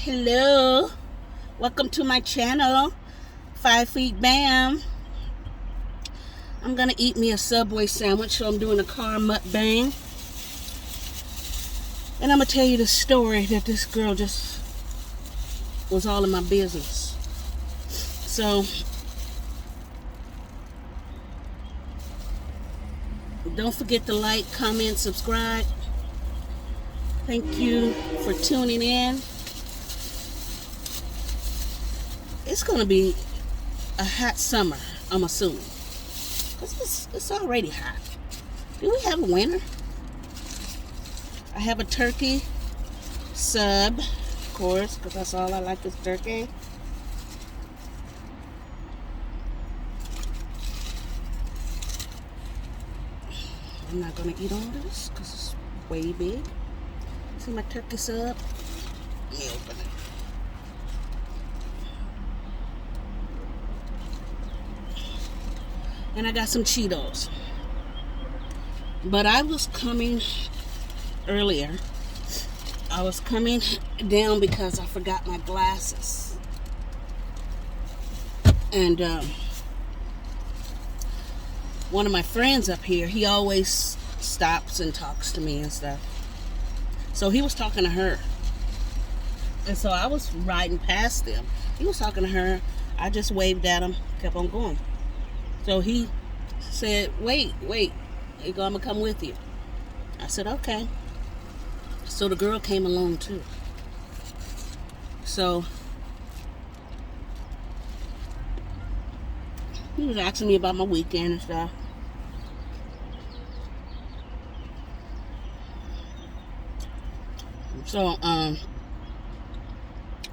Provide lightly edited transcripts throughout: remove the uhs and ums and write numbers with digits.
Hello, welcome to my channel, Fivefeetbam. I'm gonna eat me a Subway sandwich, so I'm doing a car mukbang. And I'm gonna tell you the story that this girl just was all in my business. So, don't forget to like, comment, subscribe. Thank you for tuning in. It's gonna be a hot summer, I'm assuming. Because it's already hot. Do we have a winter? I have a turkey sub, of course, because that's all I like is turkey. I'm not gonna eat all this because it's way big. See my turkey sub? Let me open it. And I got some Cheetos. But I was coming earlier. I was coming down because I forgot my glasses. And one of my friends up here, he always stops and talks to me and stuff. So he was talking to her. And so I was riding past them. He was talking to her. I just waved at him, kept on going. So he said, wait, I'm gonna come with you. I said, okay. So the girl came along too. So he was asking me about my weekend and stuff. So,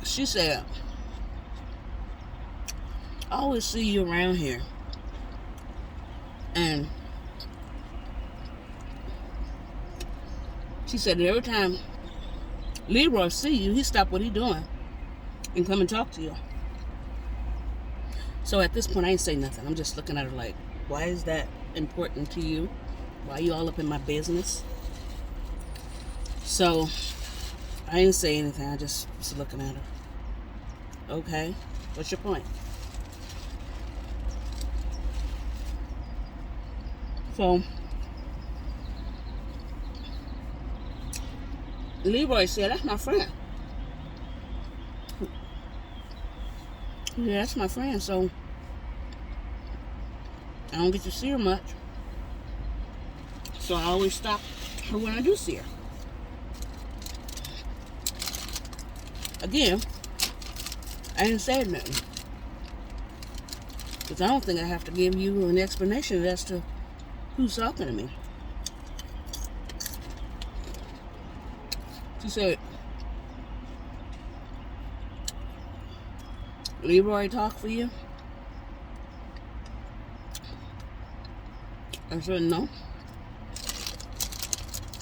she said, I always see you around here. And she said that every time Leroy see you, he stop what he doing and come and talk to you. So at this point, I ain't say nothing. I'm just looking at her like, why is that important to you? Why are you all up in my business? So I didn't say anything. I just was looking at her. Okay, what's your point? So Leroy said, that's my friend. Yeah, that's my friend, so I don't get to see her much. So I always stop her when I do see her. Again, I didn't say nothing. Because I don't think I have to give you an explanation as to who's talking to me. She said, Leroy talk for you? I said, no.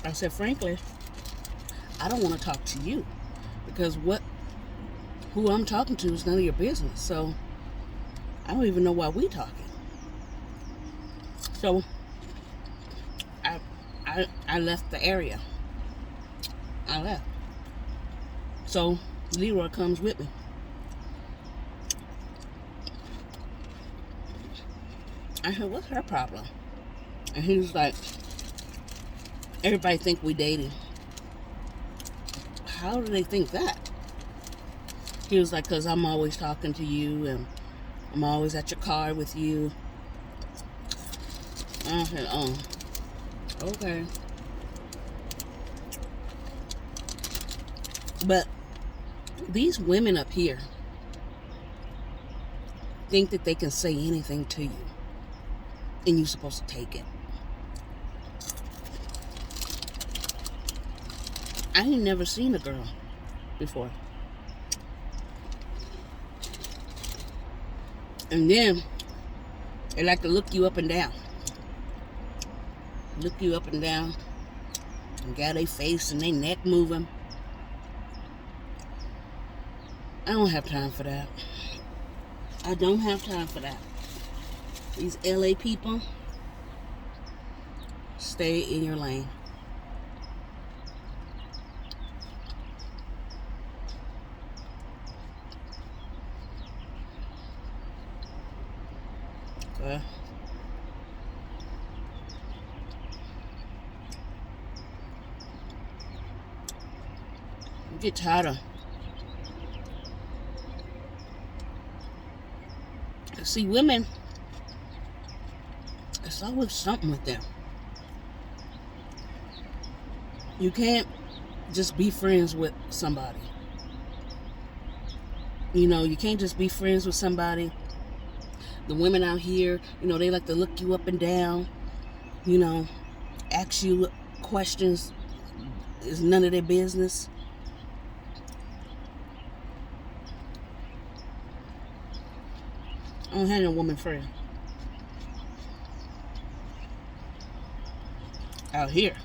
I said, frankly, I don't want to talk to you. Because who I'm talking to is none of your business. So, I don't even know why we talking. So, I left the area. I left. So Leroy comes with me. I said, what's her problem? And he was like, everybody think we dating. How do they think that? He was like, because I'm always talking to you and I'm always at your car with you. I said, oh, okay. But these women up here think that they can say anything to you and you're supposed to take it. I ain't never seen a girl before. And then they like to look you up and down. Look you up and down and got their face and their neck moving. I don't have time for that. I don't have time for that. These LA people, stay in your lane. I get tired of. See, women, it's always something with them. You can't just be friends with somebody. You know, you can't just be friends with somebody. The women out here, you know, they like to look you up and down, you know, ask you questions. It's none of their business. I don't have no woman friend out here.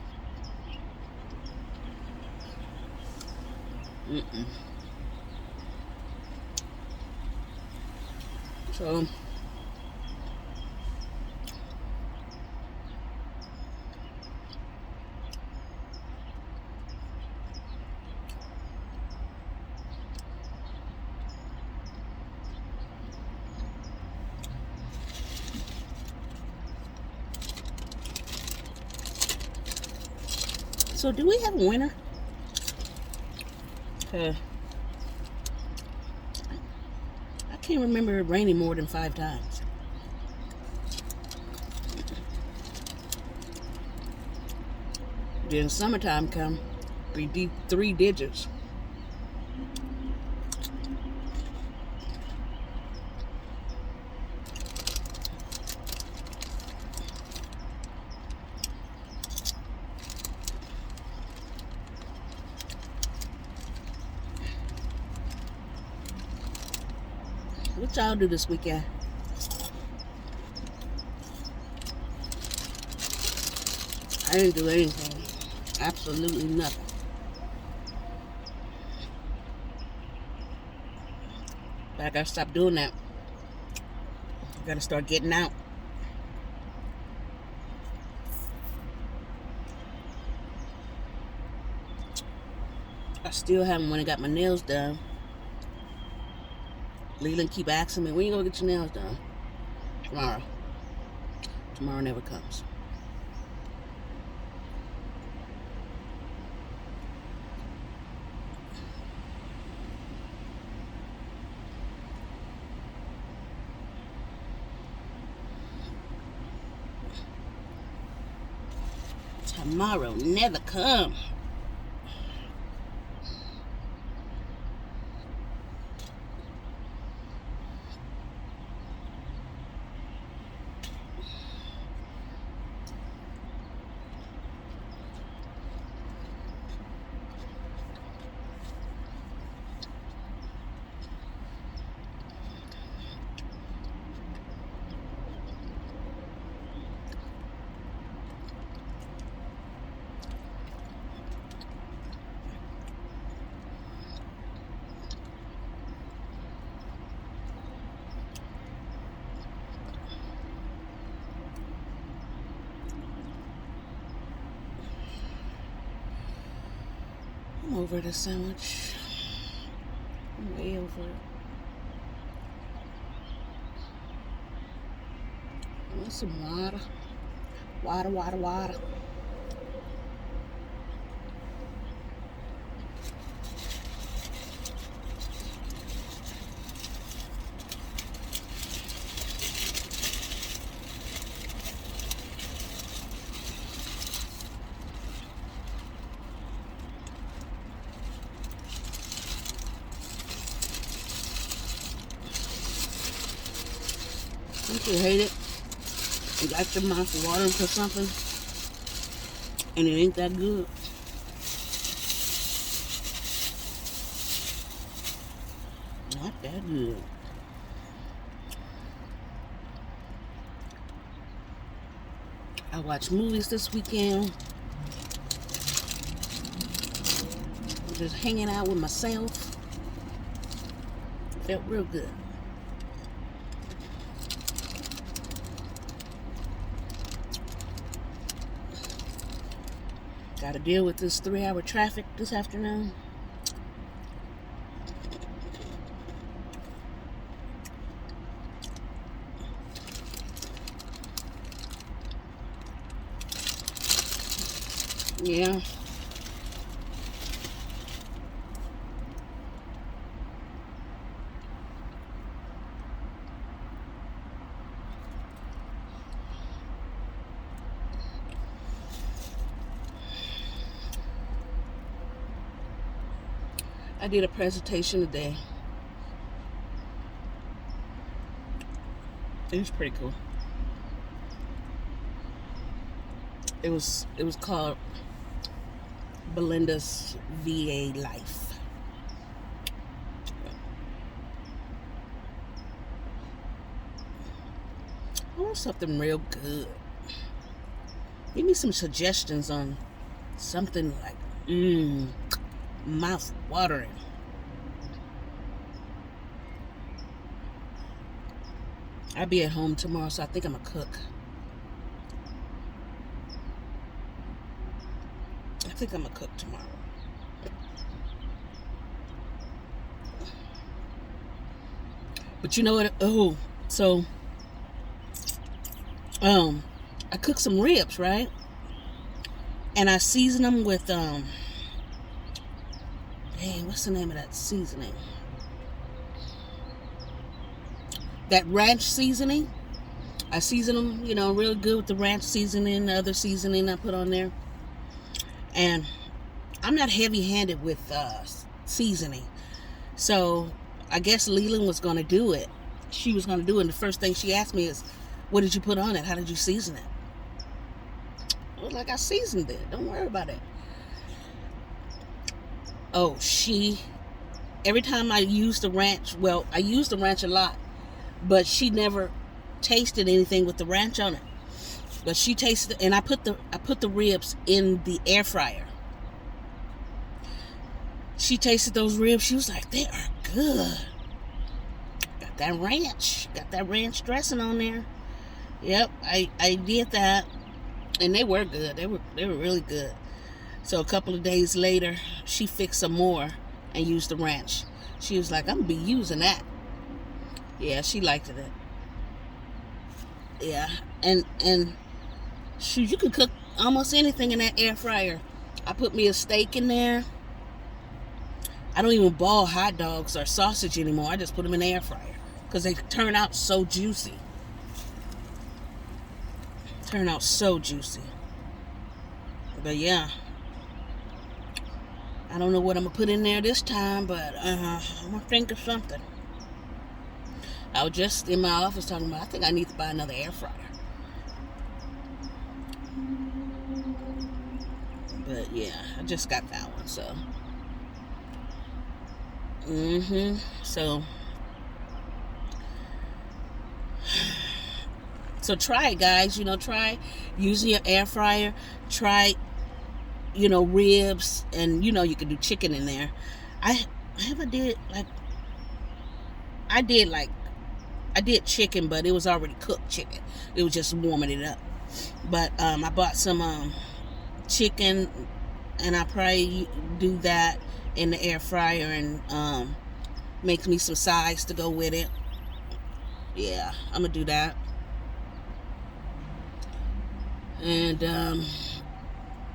So do we have a winner? I can't remember it raining more than 5 times. Then summertime come, 3 digits. What y'all do this weekend? I didn't do anything. Absolutely nothing. But I gotta stop doing that. I gotta start getting out. I still haven't went and got my nails done. Leland keep asking me, when you gonna get your nails done? Tomorrow. Tomorrow never comes. Tomorrow never comes. I'm over the sandwich. I'm way over it. I want some water. Water, water, water. Don't you hate it? You got your mouth watering for something and it ain't that good. Not that good. I watched movies this weekend. Just hanging out with myself. Felt real good. Got to deal with this 3-hour traffic this afternoon. Yeah. I did a presentation today. It was pretty cool. It was called Belinda's VA Life. I want something real good. Give me some suggestions on something like mouth watering. I'll be at home tomorrow, so I think I'm gonna cook. I think I'm gonna cook tomorrow. But you know what? Oh, so I cooked some ribs, right? And I seasoned them with dang, what's the name of that seasoning? That ranch seasoning. I seasoned them, you know, real good with the ranch seasoning, the other seasoning I put on there. And I'm not heavy-handed with seasoning. So I guess Leland was going to do it. She was going to do it. And the first thing she asked me is, what did you put on it? How did you season it? I was like, I seasoned it. Don't worry about it. Oh, every time I used the ranch, well, I used the ranch a lot, but she never tasted anything with the ranch on it. But she tasted it, and I put the ribs in the air fryer. She tasted those ribs. She was like, they are good. Got that ranch dressing on there. Yep, I did that, and they were good. They were really good. So a couple of days later, she fixed some more and used the ranch. She was like, I'm gonna be using that. Yeah, she liked it. Yeah, and shoot, you can cook almost anything in that air fryer. I put me a steak in there. I don't even boil hot dogs or sausage anymore. I just put them in the air fryer because they turn out so juicy. But yeah, I don't know what I'm gonna put in there this time, but I'm gonna think of something. I was just in my office talking about, I think I need to buy another air fryer. But yeah, I just got that one, so. So try it, guys. You know, try using your air fryer. Try, you know, ribs, and you know you can do chicken in there. I did chicken, but it was already cooked chicken. It was just warming it up. But I bought some chicken, and I probably do that in the air fryer and make me some sides to go with it. Yeah, I'm gonna do that. And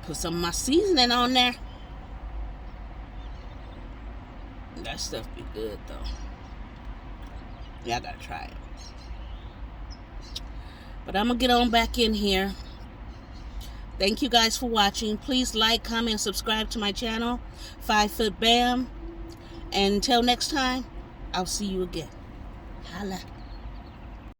put some of my seasoning on there. That stuff be good though. Yeah, I gotta try it. But I'm gonna get on back in here. Thank you guys for watching. Please like, comment, and subscribe to my channel, Fivefeetbam. And until next time, I'll see you again. Holla.